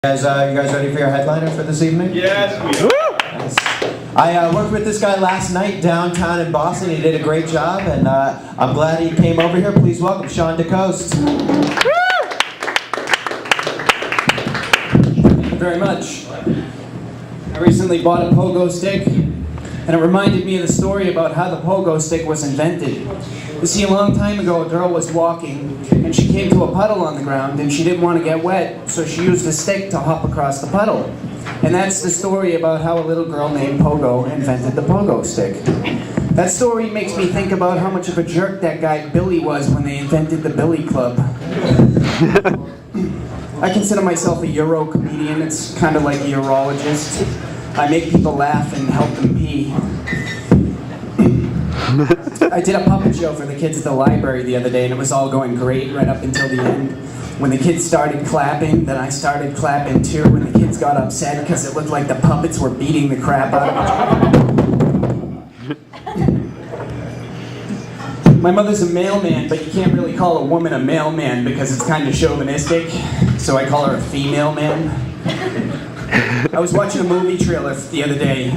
You guys ready for your headliner for this evening? Yes, we are. Nice. I worked with this guy last night downtown in Boston. He did a great job, and I'm glad he came over here. Please welcome Shawn DeCoste. Thank you very much. I recently bought a pogo stick, and it reminded me of the story about how the pogo stick was invented. You see, a long time ago, a girl was walking, and she came to a puddle on the ground, and she didn't want to get wet, so she used a stick to hop across the puddle. And that's the story about how a little girl named Pogo invented the pogo stick. That story makes me think about how much of a jerk that guy Billy was when they invented the Billy Club. I consider myself a Euro comedian. It's kind of like a urologist. I make people laugh and help them pee. I did a puppet show for the kids at the library the other day, and it was all going great right up until the end. When the kids started clapping, then I started clapping too, and the kids got upset because it looked like the puppets were beating the crap out of me. My mother's a mailman, but you can't really call a woman a mailman because it's kind of chauvinistic, so I call her a female man. I was watching a movie trailer the other day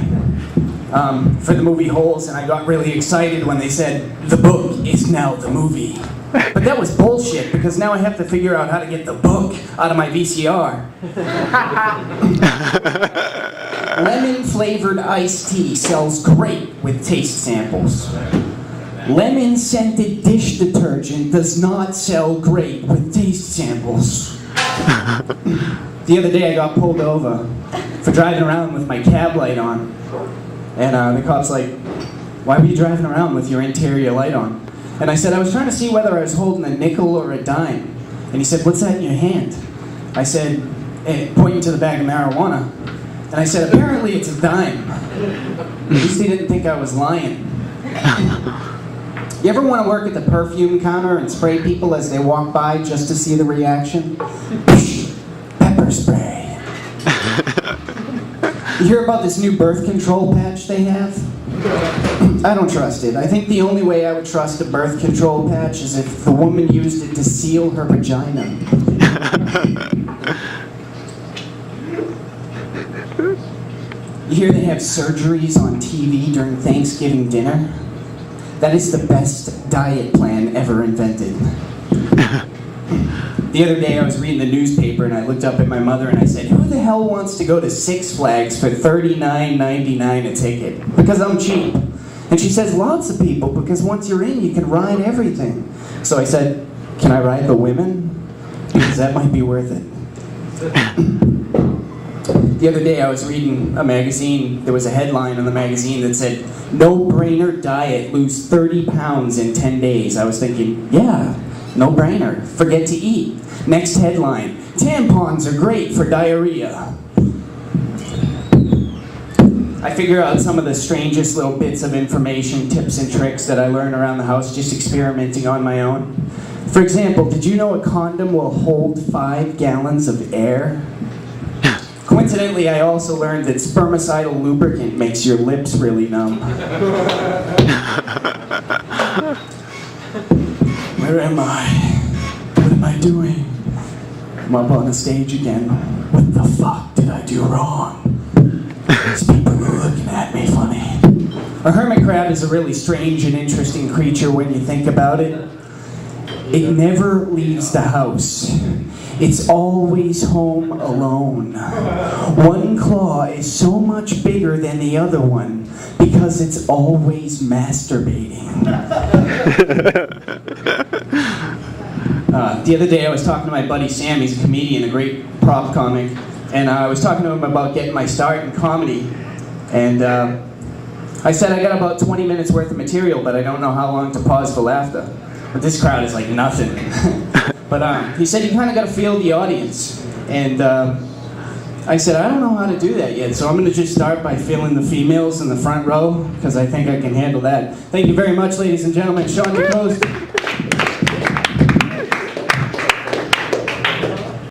for the movie Holes, and I got really excited when they said, "The book is now the movie." But that was bullshit, because now I have to figure out how to get the book out of my VCR. Lemon-flavored iced tea sells great with taste samples. Lemon-scented dish detergent does not sell great with taste samples. The other day I got pulled over for driving around with my cab light on. And the cop's like, "Why were you driving around with your interior light on?" And I said, "I was trying to see whether I was holding a nickel or a dime." And he said, "What's that in your hand?" I said, pointing to the bag of marijuana. And I said, "Apparently it's a dime." At least he didn't think I was lying. You ever want to work at the perfume counter and spray people as they walk by just to see the reaction? Pepper spray. You hear about this new birth control patch they have? I don't trust it. I think the only way I would trust a birth control patch is if the woman used it to seal her vagina. You hear they have surgeries on TV during Thanksgiving dinner? That is the best diet plan ever invented. The other day I was reading the newspaper and I looked up at my mother and I said, "Who the hell wants to go to Six Flags for $39.99 a ticket? Because I'm cheap." And she says, "Lots of people, because once you're in you can ride everything." So I said, "Can I ride the women? Because that might be worth it." The other day I was reading a magazine. There was a headline on the magazine that said, "No-brainer diet, lose 30 pounds in 10 days. I was thinking, yeah, no-brainer. Forget to eat. Next headline, "Tampons are great for diarrhea." I figure out some of the strangest little bits of information, tips and tricks that I learn around the house just experimenting on my own. For example, did you know a condom will hold 5 gallons of air? Coincidentally, I also learned that spermicidal lubricant makes your lips really numb. Where am I? What am I doing? I'm up on the stage again. What the fuck did I do wrong? These people are looking at me funny. A hermit crab is a really strange and interesting creature when you think about it. It never leaves the house. It's always home alone. One claw is so much bigger than the other one because it's always masturbating. The other day I was talking to my buddy Sam. He's a comedian, a great prop comic, and I was talking to him about getting my start in comedy. And I said I got about 20 minutes worth of material, but I don't know how long to pause for laughter. But this crowd is like nothing. But he said you kind of got to feel the audience. And I said, I don't know how to do that yet, so I'm going to just start by feeling the females in the front row, because I think I can handle that. Thank you very much, ladies and gentlemen. Shawn DeCoste.